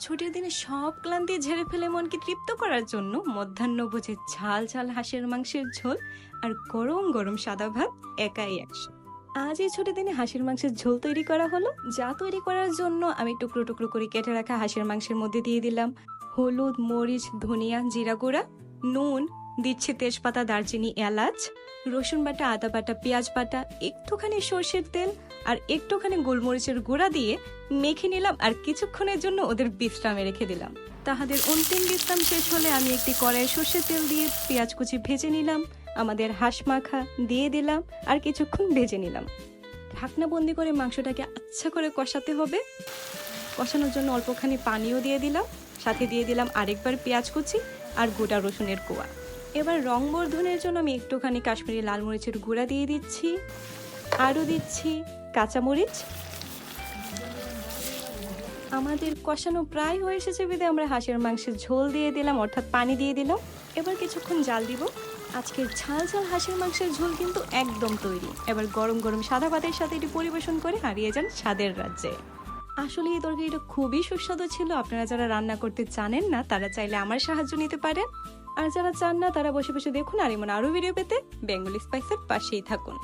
ছুটির দিনে সব ক্লান্তি ঝেড়ে ফেলে মনকে তৃপ্ত করার জন্য মধ্যাহ্নভোজে ঝাল ঝাল হাঁসের মাংসের ঝোল আর গরম গরম সাদা ভাত একাই একশো। আজ এই ছুটির দিনে হাঁসের মাংসের ঝোল তৈরি করা হলো। যা তৈরি করার জন্য আমি টুকরো টুকরো করে কেটে রাখা হাঁসের মাংসের মধ্যে দিয়ে দিলাম হলুদ, মরিচ, ধনিয়া, জিরা গুঁড়া, নুন, দিচ্ছি তেজপাতা, দারচিনি, এলাচ, রসুন বাটা, আদা বাটা, পেঁয়াজ বাটা, একটুখানি সর্ষের তেল আর একটুখানি গোলমরিচের গুঁড়া দিয়ে মেখে নিলাম আর কিছুক্ষণের জন্য ওদের বিশ্রামে রেখে দিলাম। তাহাদের অন্তিম বিশ্রাম শেষ হলে আমি একটি কড়াইয়ে সর্ষের তেল দিয়ে পেঁয়াজ কুচি ভেজে নিলাম, আমাদের হাঁস মাখা দিয়ে দিলাম আর কিছুক্ষণ ভেজে নিলাম। ঢাকনা বন্দি করে মাংসটাকে আচ্ছা করে কষাতে হবে। কষানোর জন্য অল্পখানি পানিও দিয়ে দিলাম, সাথে দিয়ে দিলাম আরেকবার পেঁয়াজ কুচি আর গোটা রসুনের কোয়া। এবার রং বর্ধনের জন্য আমি একটুখানি কাশ্মীরি লাল মরিচের গুঁড়া দিয়ে দিচ্ছি, আরও দিচ্ছি কাঁচামরিচ। আমাদের কষানো প্রায় হয়ে এসেছে বিধে আমরা হাঁসের মাংসের ঝোল দিয়ে দিলাম, অর্থাৎ পানি দিয়ে দিলাম। এবার কিছুক্ষণ জাল দিব। আজকের ঝাল ঝাল হাঁসের মাংসের ঝোল কিন্তু একদম তৈরি। এবার গরম গরম সাদা ভাতের সাথে এটি পরিবেশন করে হারিয়ে যান স্বাদের রাজ্যে। আসলে এই তরকারিটা খুবই সুস্বাদু ছিল। আপনারা যারা রান্না করতে জানেন না তারা চাইলে আমার সাহায্য নিতে পারেন, আর যারা চান না তারা বসে বসে দেখুন আর এমন আরও ভিডিও পেতে বেঙ্গলি স্পাইসের পাশেই থাকুন।